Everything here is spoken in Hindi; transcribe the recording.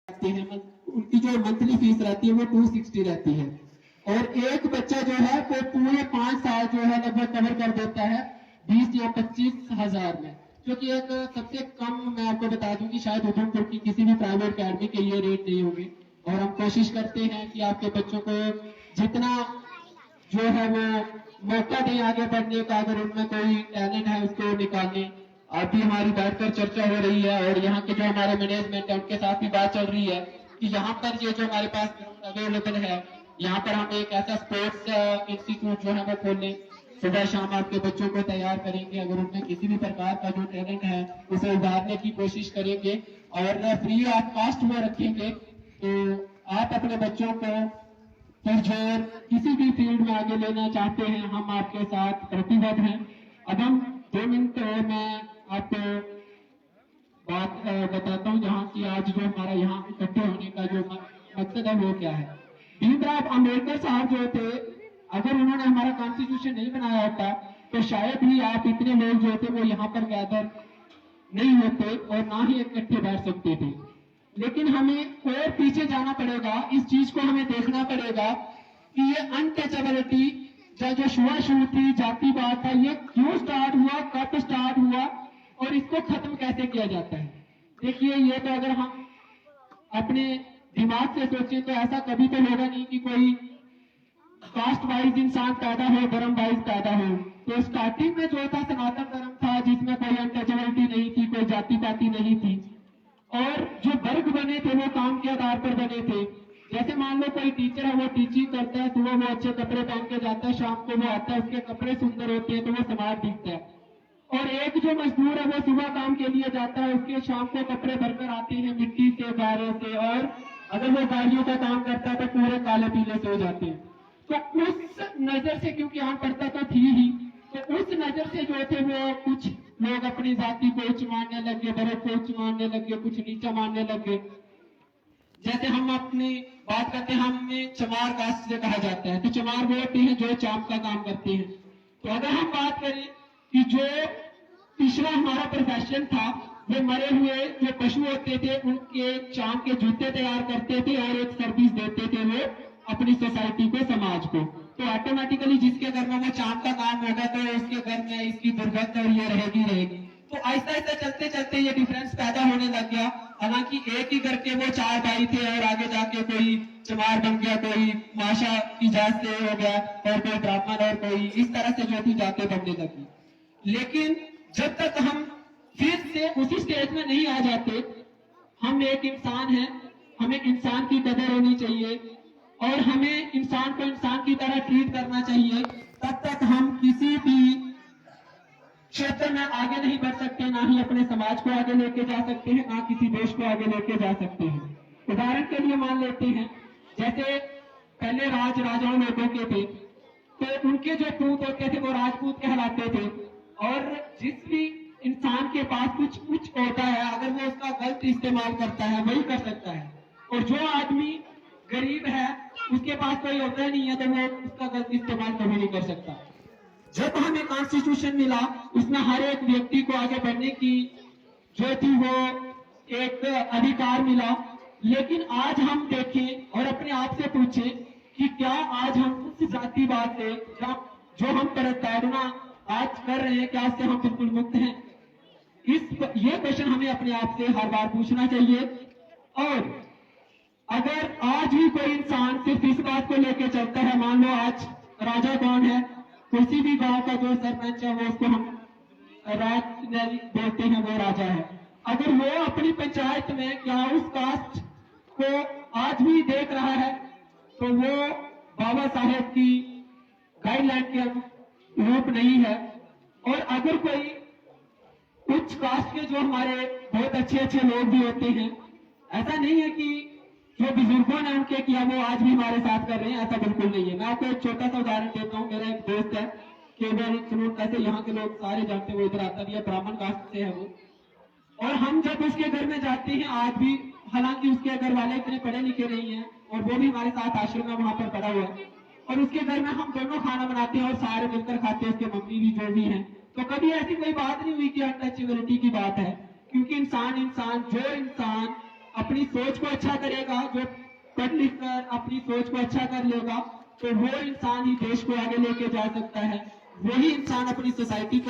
रहती है, उनकी जो मंथली फीस रहती है वो 260 रहती है। और एक बच्चा जो है वो पूरे 5 साल जो है लगभग कवर कर देता है 20 या 25 हजार में, जो कि एक सबसे कम मैं आपको बता दूं कि शायद उधमपुर की किसी भी प्राइवेट अकेडमी के ये रेट नहीं होंगे। और हम कोशिश करते हैं कि आपके बच्चों को जितना जो है वो मौका दें आगे बढ़ने का, अगर उनमें कोई टैलेंट है उसको निकालने। अभी हमारी बैठकर चर्चा हो रही है और यहाँ के जो हमारे मैनेजमेंट है उनके साथ भी बात चल रही है कि यहाँ पर ये जो हमारे पास ग्राउंड अवेलेबल है, यहाँ पर हम एक ऐसा स्पोर्ट्स इंस्टीट्यूट जो है वो खोलें। सुबह शाम आपके बच्चों को तैयार करेंगे, अगर उनमें किसी भी प्रकार का जो टैलेंट है उसे उभारने की कोशिश करेंगे और फ्री ऑफ कॉस्ट वो रखेंगे। तो आप अपने बच्चों को फिर जो किसी भी फील्ड में आगे लेना चाहते हैं, हम आपके साथ प्रतिबद्ध हैं। अब हम 2 मिनट मैं आपको बात बताता हूँ जहाँ की आज जो हमारा यहाँ इकट्ठे होने का जो मकसद है वो क्या है। भीमराव अम्बेडकर साहब जो थे, अगर उन्होंने हमारा कॉन्स्टिट्यूशन नहीं बनाया होता तो शायद ही आप इतने लोग जो थे वो यहाँ पर गैदर नहीं होते और ना ही इकट्ठे बैठ सकते थे। लेकिन हमें और पीछे जाना पड़ेगा, इस चीज को हमें देखना पड़ेगा कि ये अनटचेबिलिटी जो छुआछूत थी, जातिवाद था, ये क्यों स्टार्ट हुआ, कब स्टार्ट हुआ और इसको खत्म कैसे किया जाता है। देखिए, ये तो अगर हम अपने दिमाग से सोचें तो ऐसा कभी तो होगा नहीं कि कोई कास्ट वाइज इंसान पैदा हो, धर्म वाइज पैदा हो। तो स्टार्टिंग में जो था सनातन धर्म था जिसमें कोई अनटचेबिलिटी नहीं थी, कोई जाति पाति नहीं थी और जो वर्ग बने थे वो काम के आधार पर बने थे। जैसे मान लो कोई टीचर है, वो टीचिंग करता है, सुबह वो अच्छे कपड़े पहन के जाता है, शाम को वो आता है, उसके कपड़े सुंदर होते हैं तो वो समाज दिखता है। और एक जो मजदूर है वो सुबह काम के लिए जाता है, उसके शाम को कपड़े भरकर आते हैं मिट्टी से, गारे से, और अगर वो गाड़ियों का काम करता है तो पूरे काले पीले से हो जाते हैं। तो उस नजर से, क्योंकि यहाँ पड़ता तो थी ही, तो उस नजर से जो थे वो कुछ लोग अपनी जाति को उच्च मानने लगे, वर्ग को उच्च मानने लगे, कुछ नीचा मानने लगे। जैसे हम अपनी बात करते हैं, हमें चमार कास्ट से कहा जाता है, तो चमार वो होते हैं जो चांप का काम करते हैं। तो अगर हम बात करें कि जो पिछला हमारा प्रोफेशन था, वो मरे हुए जो पशु होते थे उनके चांप के जूते तैयार करते थे और एक सर्विस देते थे वो अपनी सोसाइटी को, समाज को। तो ऑटोमेटिकली जिसके घर में वो चांप का काम होगा तो उसके घर में इसकी दुर्गंध और ये रहेगी। तो ऐसा ऐसा चलते चलते ये डिफरेंस पैदा होने लग गया। हालांकि एक ही घर के वो 4 भाई थे और आगे जाके कोई चमार बन गया, कोई माशा की जात से हो गया और कोई ब्राह्मण और कोई इस तरह से जो थी जाते बनने लगी। लेकिन जब तक हम फिर से उसी स्टेज में नहीं आ जाते, हम एक इंसान हैं, हमें इंसान की कदर होनी चाहिए और हमें इंसान को इंसान की तरह ट्रीट करना चाहिए, तब तक हम किसी भी क्षेत्र में आगे नहीं बढ़ सकते, ना ही अपने समाज को आगे लेके जा सकते हैं, ना किसी देश को आगे लेके जा सकते हैं। उदाहरण के लिए मान लेते हैं, जैसे पहले राजाओं लोगों के थे तो उनके जो पूत होते थे वो राजपूत कहलाते थे। और जिस भी इंसान के पास कुछ उच्च होता है, अगर वो उसका गलत इस्तेमाल करता है वही कर सकता है, और जो आदमी गरीब है उसके पास कोई होता नहीं है तो वो उसका गलत इस्तेमाल कभी नहीं कर सकता। जब हमें कॉन्स्टिट्यूशन मिला उसमें हर एक व्यक्ति को आगे बढ़ने की जो थी वो एक अधिकार मिला। लेकिन आज हम देखें और अपने आप से पूछें कि क्या आज हम उस जातिवाद से जो हम प्रताड़ना आज कर रहे हैं, क्या उससे हम बिल्कुल मुक्त हैं? ये क्वेश्चन हमें अपने आप से हर बार पूछना चाहिए। और अगर आज भी कोई इंसान सिर्फ इस बात को लेकर चलता है, मान लो आज राजा कौन है, किसी भी गांव का जो सरपंच है वो उसको हम राज बोलते हैं, वो राजा है। अगर वो अपनी पंचायत में क्या उस कास्ट को आज भी देख रहा है तो वो बाबा साहेब की गाइडलाइन के रूप नहीं है। और अगर कोई उच्च कास्ट के जो हमारे बहुत अच्छे अच्छे लोग भी होते हैं, ऐसा नहीं है कि जो बुजुर्गों ने उनके किया वो आज भी हमारे साथ कर रहे हैं, ऐसा बिल्कुल नहीं है। मैं आपको एक छोटा सा उदाहरण देता हूँ। मेरा एक दोस्त है केवल कैसे, यहाँ के लोग सारे जानते हैं, वो इधर आता भी है, ब्राह्मण कास्ट से है वो। और हम जब उसके घर में जाते हैं आज भी, हालांकि उसके घर वाले इतने पढ़े लिखे नहीं है और वो भी हमारे साथ आश्रम में वहां पर पढ़ा हुआ है, और उसके घर में हम दोनों खाना बनाते हैं और सारे मिलकर खाते हैं, उसके मम्मी भी जो भी है। तो कभी ऐसी कोई बात नहीं हुई कि अनटचेबिलिटी की बात है, क्योंकि इंसान जो इंसान अपनी सोच को अच्छा करेगा, जो पढ़ लिख कर अपनी सोच को अच्छा कर लेगा, तो वो इंसान ही देश को आगे लेके जा सकता है। वही इंसान अपनी सोसाइटी को